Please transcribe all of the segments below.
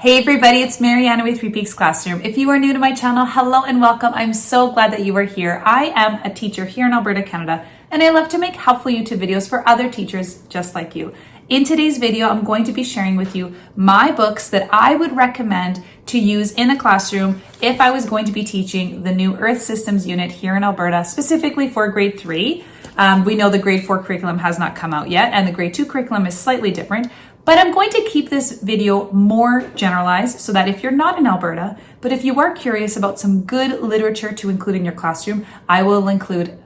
Hey everybody, it's Mariana with Three Peaks Classroom. If you are new to my channel, hello and welcome. I'm so glad that you are here. I am a teacher here in Alberta, Canada, and I love to make helpful YouTube videos for other teachers just like you. In today's video, I'm going to be sharing with you my books that I would recommend to use in the classroom if I was going to be teaching the new Earth Systems unit here in Alberta, specifically for grade 3. We know the grade 4 curriculum has not come out yet, and the grade 2 curriculum is slightly different. But I'm going to keep this video more generalized so that if you're not in Alberta, but if you are curious about some good literature to include in your classroom, I will include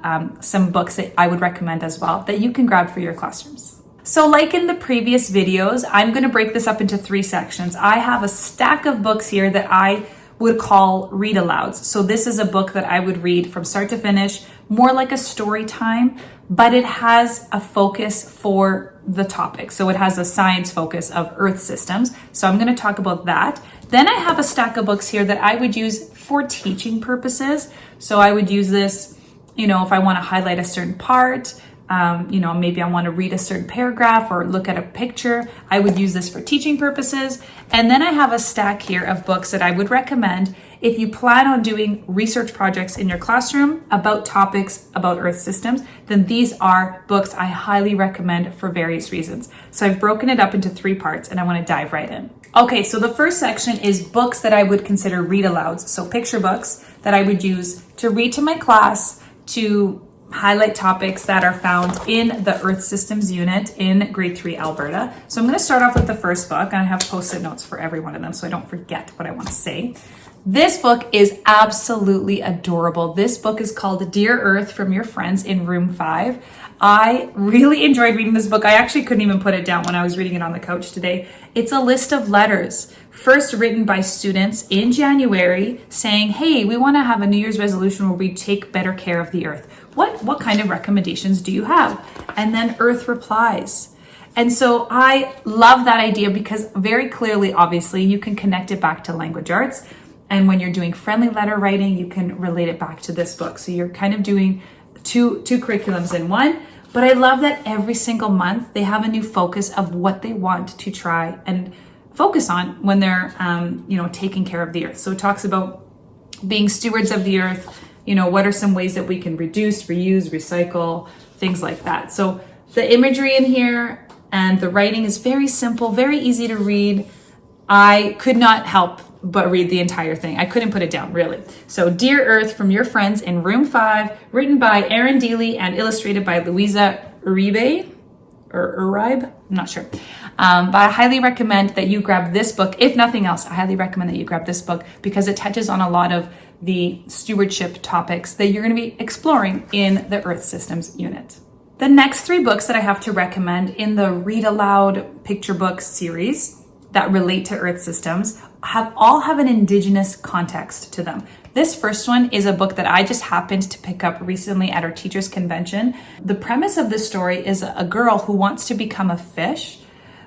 some books that I would recommend as well that you can grab for your classrooms. So like in the previous videos, I'm going to break this up into 3 sections. I have a stack of books here that I would call read alouds. So this is a book that I would read from start to finish, more like a story time, but it has a focus for the topic. So it has a science focus of Earth systems. So I'm going to talk about that. Then I have a stack of books here that I would use for teaching purposes. So I would use this, if I want to highlight a certain part, maybe I want to read a certain paragraph or look at a picture. I would use this for teaching purposes. And then I have a stack here of books that I would recommend if you plan on doing research projects in your classroom about topics about Earth systems, then these are books I highly recommend for various reasons. So I've broken it up into 3 parts and I want to dive right in. Okay, so the first section is books that I would consider read alouds. So picture books that I would use to read to my class to highlight topics that are found in the Earth Systems unit in grade 3 Alberta. So I'm going to start off with the first book, and I have post-it notes for every one of them so I don't forget what I want to say. This book is absolutely adorable. This book is called Dear Earth from Your Friends in Room 5. I really enjoyed reading this book. I actually couldn't even put it down when I was reading it on the couch today. It's a list of letters, first written by students in January saying, hey, we want to have a New Year's resolution where we take better care of the Earth. What kind of recommendations do you have? And then Earth replies. And so I love that idea because very clearly, obviously, you can connect it back to language arts. And when you're doing friendly letter writing, you can relate it back to this book. So you're kind of doing two curriculums in one. But I love that every single month they have a new focus of what they want to try and focus on when they're, taking care of the Earth. So it talks about being stewards of the Earth. What are some ways that we can reduce, reuse, recycle, things like that. So the imagery in here and the writing is very simple, very easy to read. I could not help but read the entire thing. I couldn't put it down, really. So Dear Earth from Your Friends in Room 5, written by Erin Deely and illustrated by Louisa Uribe, I'm not sure. But I highly recommend that you grab this book. If nothing else, I highly recommend that you grab this book because it touches on a lot of the stewardship topics that you're going to be exploring in the Earth Systems unit. The next 3 books that I have to recommend in the Read Aloud picture book series that relate to Earth systems all have an Indigenous context to them. This first one is a book that I just happened to pick up recently at our teachers' convention. The premise of this story is a girl who wants to become a fish,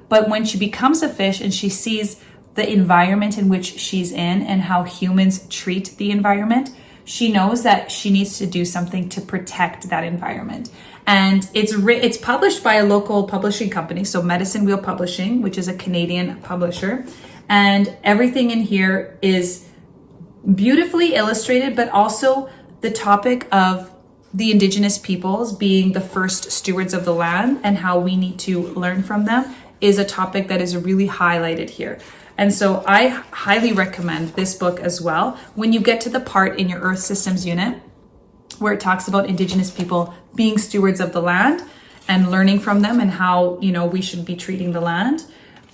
but when she becomes a fish and she sees the environment in which she's in and how humans treat the environment, she knows that she needs to do something to protect that environment. And it's published by a local publishing company, so Medicine Wheel Publishing, which is a Canadian publisher. And everything in here is beautifully illustrated, but also the topic of the Indigenous peoples being the first stewards of the land and how we need to learn from them is a topic that is really highlighted here. And so I highly recommend this book as well. When you get to the part in your Earth Systems unit where it talks about Indigenous people being stewards of the land and learning from them and how, we should be treating the land,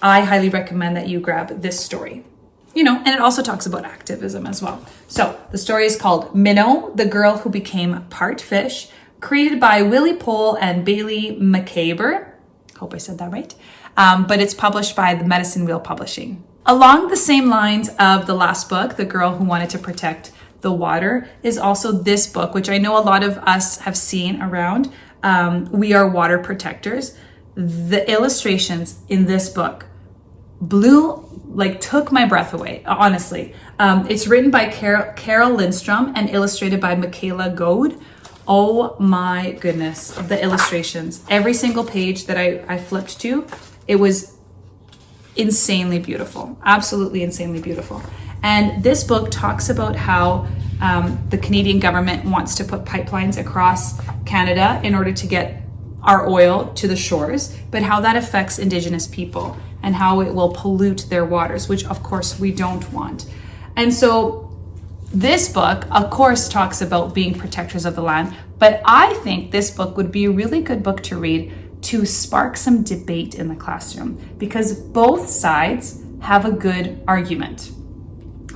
I highly recommend that you grab this story. And it also talks about activism as well. So the story is called Minnow, the Girl Who Became Part Fish, created by Willie Pohl and Bailey McCaber. Hope I said that right. But it's published by the Medicine Wheel Publishing. Along the same lines of the last book, The Girl Who Wanted to Protect the Water, is also this book, which I know a lot of us have seen around. We Are Water Protectors. The illustrations in this book took my breath away, honestly. It's written by Carol Lindstrom and illustrated by Michaela Goad. Oh my goodness, the illustrations. Every single page that I flipped to, it was insanely beautiful, absolutely insanely beautiful. And this book talks about how the Canadian government wants to put pipelines across Canada in order to get our oil to the shores, but how that affects Indigenous people and how it will pollute their waters, which of course we don't want. And so this book, of course, talks about being protectors of the land, but I think this book would be a really good book to read to spark some debate in the classroom, because both sides have a good argument.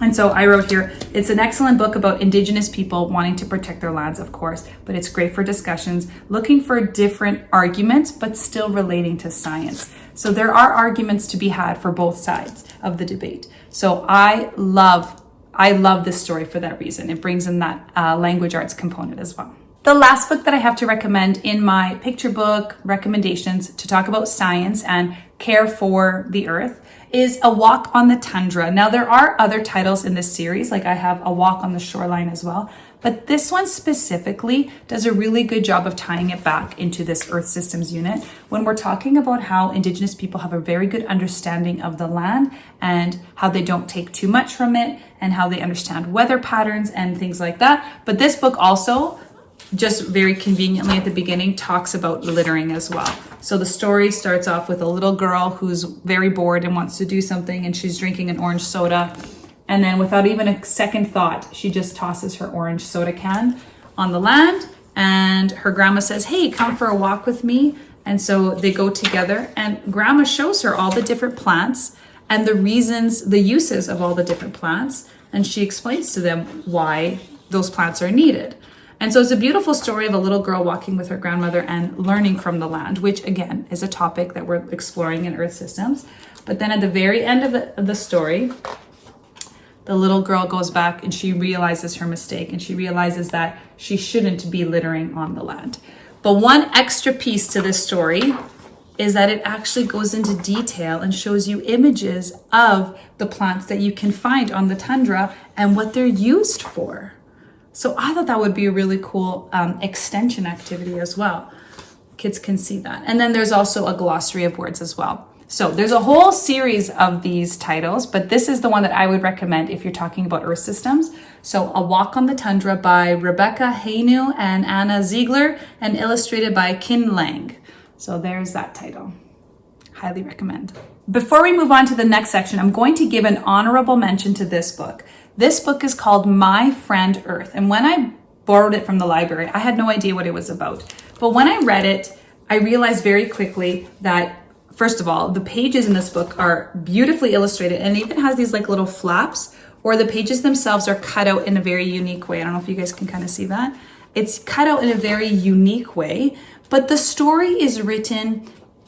And so I wrote here, it's an excellent book about Indigenous people wanting to protect their lands, of course, but it's great for discussions, looking for different arguments, but still relating to science. So there are arguments to be had for both sides of the debate. So I love this story for that reason. It brings in that language arts component as well. The last book that I have to recommend in my picture book recommendations to talk about science and care for the earth is A Walk on the Tundra. Now, there are other titles in this series, like I have A Walk on the Shoreline as well, but this one specifically does a really good job of tying it back into this Earth Systems unit when we're talking about how Indigenous people have a very good understanding of the land and how they don't take too much from it and how they understand weather patterns and things like that. But this book also, just very conveniently at the beginning, talks about littering as well. So the story starts off with a little girl who's very bored and wants to do something, and she's drinking an orange soda. And then without even a second thought, she just tosses her orange soda can on the land. And her grandma says, hey, come for a walk with me. And so they go together, and grandma shows her all the different plants and the reasons, the uses of all the different plants. And she explains to them why those plants are needed. And so it's a beautiful story of a little girl walking with her grandmother and learning from the land, which again is a topic that we're exploring in Earth Systems. But then at the very end of the story, the little girl goes back and she realizes her mistake, and she realizes that she shouldn't be littering on the land. But one extra piece to this story is that it actually goes into detail and shows you images of the plants that you can find on the tundra and what they're used for. So I thought that would be a really cool extension activity as well. Kids can see that. And then there's also a glossary of words as well. So there's a whole series of these titles, but this is the one that I would recommend if you're talking about Earth Systems. So A Walk on the Tundra by Rebecca Haynu and Anna Ziegler, and illustrated by Kin Lang. So there's that title. Highly recommend. Before we move on to the next section, I'm going to give an honorable mention to this book. This book is called My Friend Earth. And when I borrowed it from the library, I had no idea what it was about. But when I read it, I realized very quickly that, first of all, the pages in this book are beautifully illustrated, and it even has these like little flaps, or the pages themselves are cut out in a very unique way. I don't know if you guys can kind of see that. It's cut out in a very unique way, but the story is written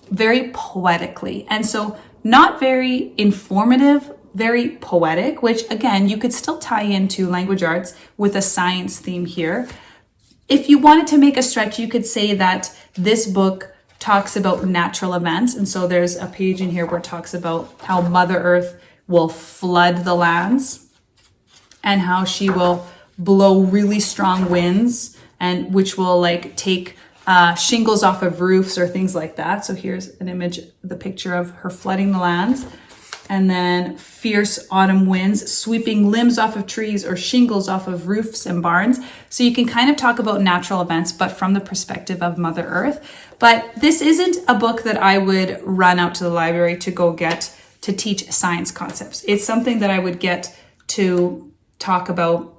very poetically. And so not very informative, very poetic, which again, you could still tie into language arts with a science theme here. If you wanted to make a stretch, you could say that this book talks about natural events. And so there's a page in here where it talks about how Mother Earth will flood the lands and how she will blow really strong winds, and which will like take shingles off of roofs or things like that. So here's an image, the picture of her flooding the lands. And then fierce autumn winds sweeping limbs off of trees or shingles off of roofs and barns. So you can kind of talk about natural events, but from the perspective of Mother Earth. But this isn't a book that I would run out to the library to go get to teach science concepts. It's something that I would get to talk about,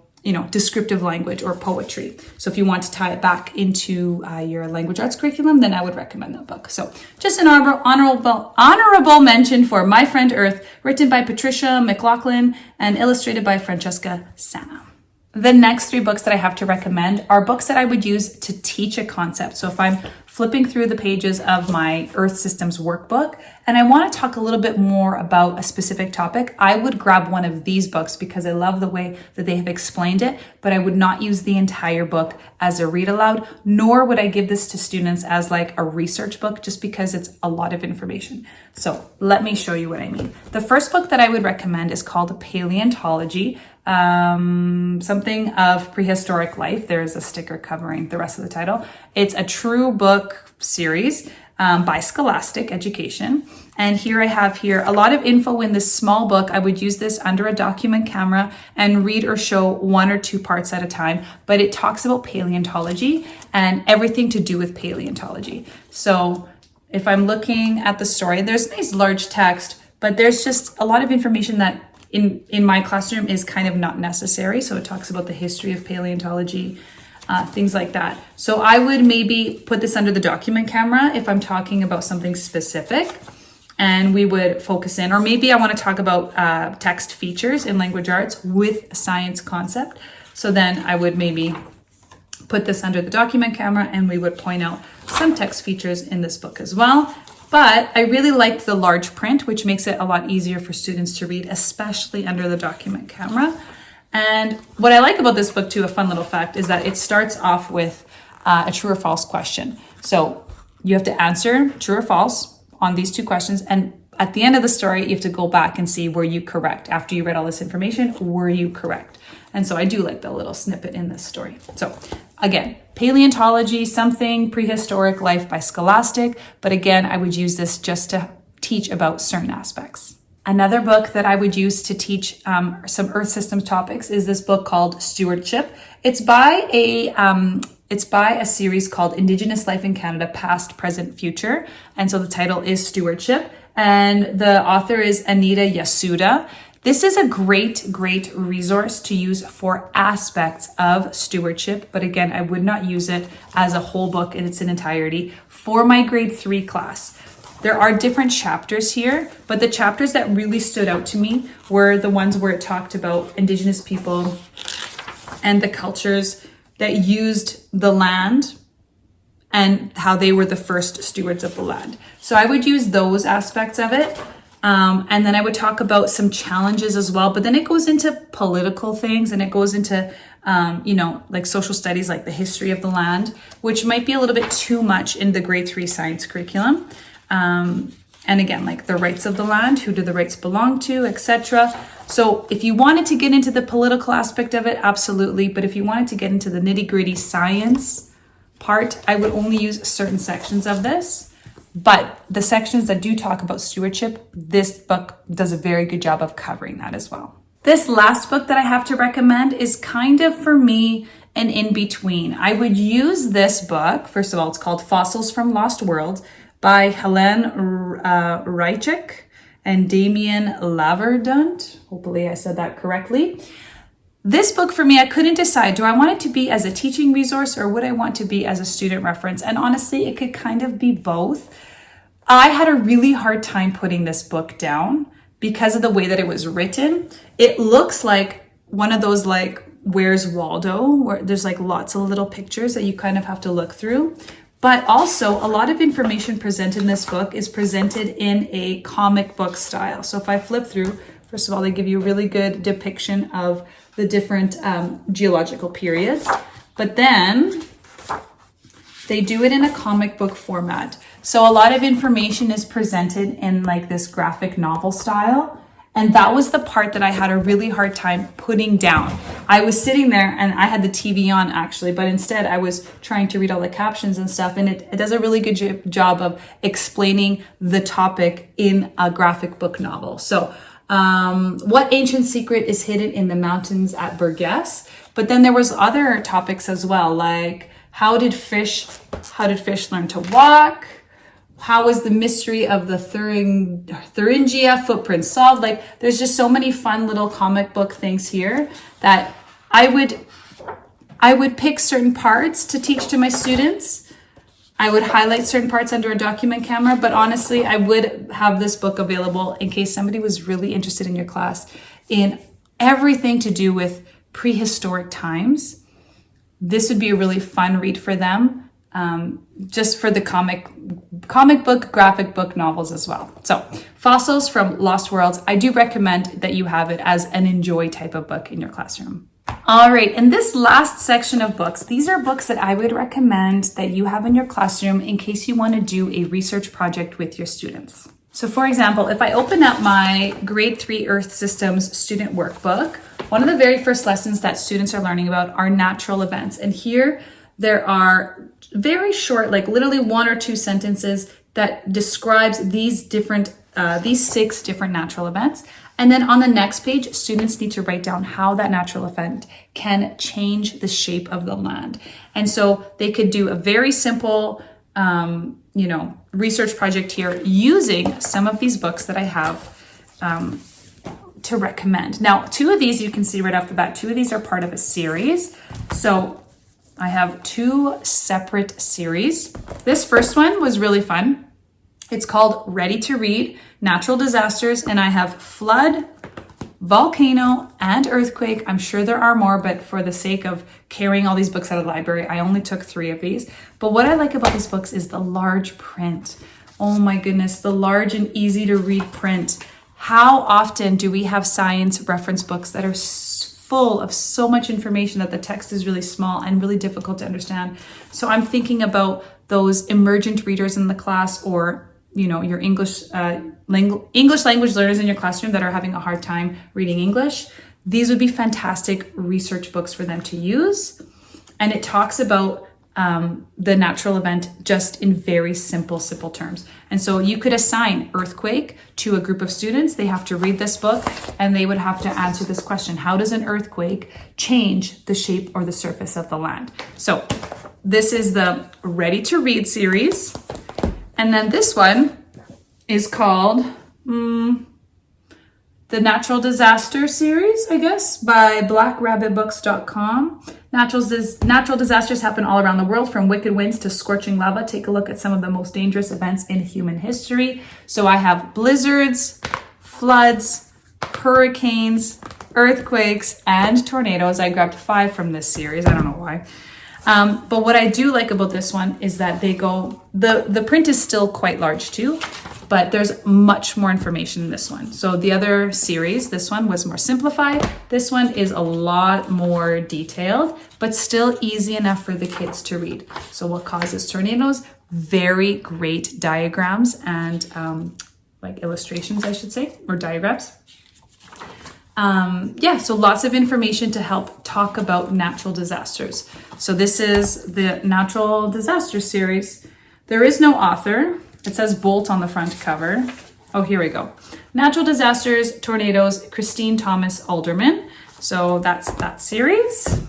descriptive language or poetry. So if you want to tie it back into your language arts curriculum, then I would recommend that book. So just an honorable mention for My Friend Earth, written by Patricia McLaughlin and illustrated by Francesca Sana. The next 3 books that I have to recommend are books that I would use to teach a concept. So if I'm flipping through the pages of my Earth Systems workbook and I want to talk a little bit more about a specific topic, I would grab one of these books because I love the way that they have explained it, but I would not use the entire book as a read aloud, nor would I give this to students as like a research book just because it's a lot of information. So let me show you what I mean. The first book that I would recommend is called Palaeontology, something of prehistoric life. There's a sticker covering the rest of the title. It's a true book series by Scholastic Education. And here I have here a lot of info in this small book. I would use this under a document camera and read or show 1 or 2 parts at a time, but it talks about paleontology and everything to do with paleontology. So if I'm looking at the story, there's nice large text, but there's just a lot of information that in my classroom is kind of not necessary. So it talks about the history of paleontology, things like that. So I would maybe put this under the document camera if I'm talking about something specific, and we would focus in, or maybe I want to talk about text features in language arts with science concept. So then I would maybe put this under the document camera and we would point out some text features in this book as well. But I really liked the large print, which makes it a lot easier for students to read, especially under the document camera. And what I like about this book too, a fun little fact, is that it starts off with a true or false question. So you have to answer true or false on these 2 questions. And at the end of the story, you have to go back and see, were you correct? After you read all this information, were you correct? And so I do like the little snippet in this story. So again, paleontology, something prehistoric life by Scholastic. But again, I would use this just to teach about certain aspects. Another book that I would use to teach some Earth systems topics is this book called Stewardship. It's by a series called Indigenous Life in Canada, Past, Present, Future. And so the title is Stewardship. And the author is Anita Yasuda. This is a great resource to use for aspects of stewardship. But again, I would not use it as a whole book in its entirety for my grade 3 class. There are different chapters here, but the chapters that really stood out to me were the ones where it talked about Indigenous people and the cultures that used the land and how they were the first stewards of the land. So I would use those aspects of it. And then I would talk about some challenges as well, but then it goes into political things and it goes into, like social studies, like the history of the land, which might be a little bit too much in the grade 3 science curriculum. And again, like the rights of the land, who do the rights belong to, etc. So if you wanted to get into the political aspect of it, absolutely. But if you wanted to get into the nitty-gritty science part, I would only use certain sections of this. But the sections that do talk about stewardship, this book does a very good job of covering that as well. This last book that I have to recommend is kind of, for me, an in-between. I would use this book. First of all, it's called Fossils from Lost Worlds by Helene Reichek and Damien Laverdund. Hopefully I said that correctly. This book for me, I couldn't decide, do I want it to be as a teaching resource or would I want to be as a student reference? And honestly, it could kind of be both. I had a really hard time putting this book down because of the way that it was written. It looks like one of those like Where's Waldo, where there's like lots of little pictures that you kind of have to look through. But also a lot of information presented in this book is presented in a comic book style. So if I flip through, first of all, they give you a really good depiction of the different geological periods, but then they do it in a comic book format. So a lot of information is presented in like this graphic novel style. And that was the part that I had a really hard time putting down. I was sitting there and I had the TV on actually, but instead I was trying to read all the captions and stuff. And it does a really good job of explaining the topic in a graphic book novel. So what ancient secret is hidden in the mountains at Burgess? But then there was other topics as well, like how did fish learn to walk? How was the mystery of the Thuringia footprint solved? Like, there's just so many fun little comic book things here that I would pick certain parts to teach to my students. I would highlight certain parts under a document camera, but honestly, I would have this book available in case somebody was really interested in your class in everything to do with prehistoric times. This would be a really fun read for them. Just for the comic book, graphic book novels as well. So Fossils from Lost Worlds, I do recommend that you have it as an enjoy type of book in your classroom. All right, in this last section of books, these are books that I would recommend that you have in your classroom in case you want to do a research project with your students. So for example, if I open up my grade 3 Earth Systems student workbook, one of the very first lessons that students are learning about are natural events. And here there are very short, like literally 1 or 2 sentences that describes these different these 6 different natural events. And then on the next page, students need to write down how that natural event can change the shape of the land. And so they could do a very simple, research project here using some of these books that I have to recommend. Now, 2 of these you can see right off the bat, 2 of these are part of a series. So I have 2 separate series. This first one was really fun. It's called Ready to Read, Natural Disasters, and I have flood, volcano, and earthquake. I'm sure there are more, but for the sake of carrying all these books out of the library, I only took 3 of these. But what I like about these books is the large print. Oh my goodness, the large and easy to read print. How often do we have science reference books that are full of so much information that the text is really small and really difficult to understand? So I'm thinking about those emergent readers in the class, or your English language learners in your classroom that are having a hard time reading English. These would be fantastic research books for them to use. And it talks about the natural event just in very simple terms. And so you could assign earthquake to a group of students. They have to read this book and they would have to answer this question: how does an earthquake change the shape or the surface of the land? So this is the Ready to Read series. And then this one is called the Natural Disaster series, I guess, by blackrabbitbooks.com. Natural disasters happen all around the world, from wicked winds to scorching lava. Take a look at some of the most dangerous events in human history. So I have blizzards, floods, hurricanes, earthquakes, and tornadoes. I grabbed 5 from this series. I don't know why. But what I do like about this one is that the print is still quite large too, but there's much more information in this one. So the other series, this one was more simplified. This one is a lot more detailed, but still easy enough for the kids to read. So what causes tornadoes? Very great diagrams and illustrations, I should say, or diagrams. So lots of information to help talk about natural disasters. So this is the Natural Disaster series. There is no author. It says Bolt on the front cover. Oh, here we go. Natural Disasters, Tornadoes, Christine Thomas Alderman. So that's that series.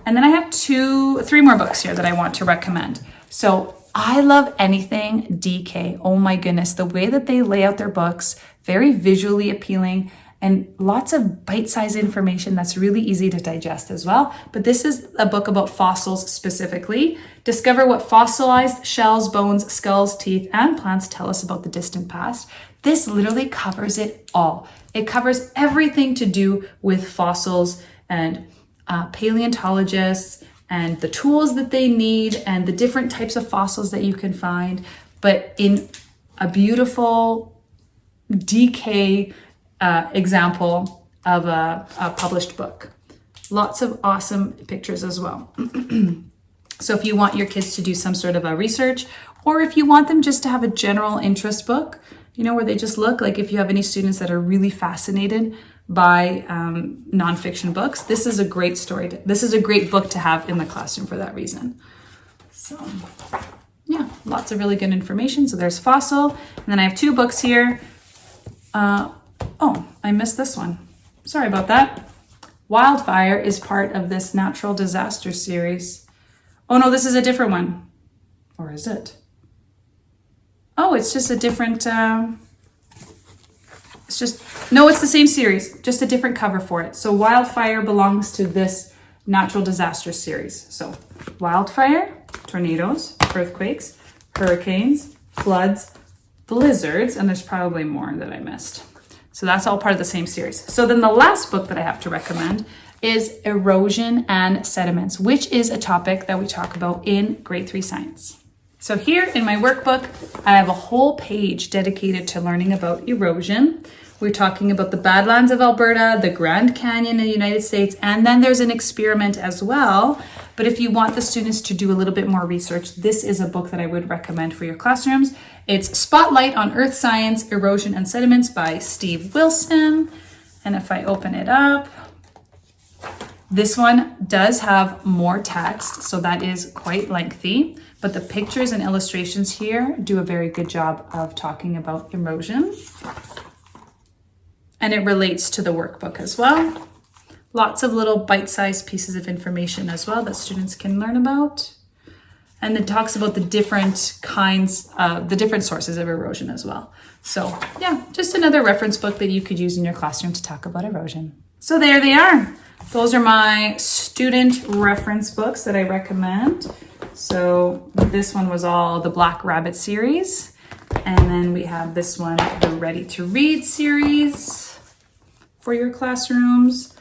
And then I have 3 more books here that I want to recommend. So I love anything DK. Oh my goodness, the way that they lay out their books, very visually appealing, and lots of bite-sized information that's really easy to digest as well. But this is a book about fossils specifically. Discover what fossilized shells, bones, skulls, teeth, and plants tell us about the distant past. This literally covers it all. It covers everything to do with fossils and paleontologists and the tools that they need and the different types of fossils that you can find, but in a beautiful DK example of a published book. Lots of awesome pictures as well. So if you want your kids to do some sort of a research, or if you want them just to have a general interest book, where they just look, like if you have any students that are really fascinated by nonfiction books, this is a great this is a great book to have in the classroom for that reason. So yeah, lots of really good information. So there's Fossil, and then I have 2 books here. Oh, I missed this one. Sorry about that. Wildfire is part of this Natural Disaster series. Oh no, this is a different one. Or is it? Oh, it's just a different, it's the same series, just a different cover for it. So Wildfire belongs to this Natural Disaster series. So wildfire, tornadoes, earthquakes, hurricanes, floods, blizzards, and there's probably more that I missed. So that's all part of the same series. So then the last book that I have to recommend is Erosion and Sediments, which is a topic that we talk about in grade 3 science. So here in my workbook, I have a whole page dedicated to learning about erosion. We're talking about the Badlands of Alberta, the Grand Canyon in the United States, and then there's an experiment as well. But if you want the students to do a little bit more research, this is a book that I would recommend for your classrooms. It's Spotlight on Earth Science, Erosion and Sediments by Steve Wilson. And if I open it up, This one does have more text, so that is quite lengthy, but the pictures and illustrations here do a very good job of talking about erosion. And it relates to the workbook as well. Lots of little bite-sized pieces of information as well that students can learn about. And it talks about the different kinds of, the different sources of erosion as well. So yeah, just another reference book that you could use in your classroom to talk about erosion. So there they are. Those are my student reference books that I recommend. So this one was all the Black Rabbit series. And then we have this one, the Ready to Read series for your classrooms.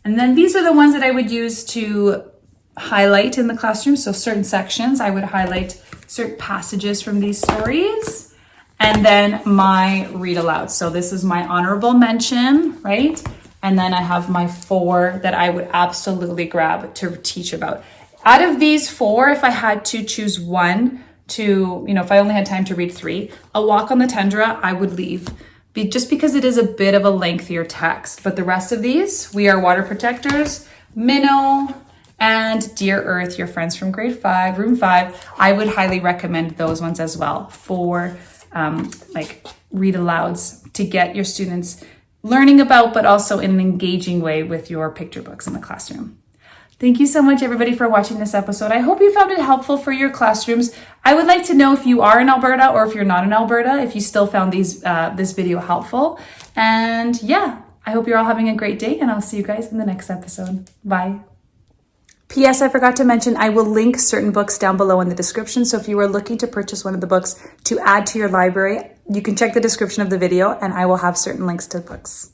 And then these are the ones that I would use to highlight in the classroom. So certain sections, I would highlight certain passages from these stories. And then my read aloud. So this is my honorable mention, right? And then I have my 4 that I would absolutely grab to teach about. Out of these 4, if I had to choose one to, if I only had time to read 3, A Walk on the Tundra, I would leave. Just because it is a bit of a lengthier text. But the rest of these, We Are Water Protectors, Minnow, and Dear Earth, Your Friends from Grade 5, Room 5, I would highly recommend those ones as well for read alouds to get your students learning about, but also in an engaging way with your picture books in the classroom. Thank you so much, everybody, for watching this episode. I hope you found it helpful for your classrooms. I would like to know if you are in Alberta or if you're not in Alberta, if you still found this video helpful. And yeah, I hope you're all having a great day, and I'll see you guys in the next episode. Bye. P.S. I forgot to mention, I will link certain books down below in the description. So if you are looking to purchase one of the books to add to your library, you can check the description of the video and I will have certain links to books.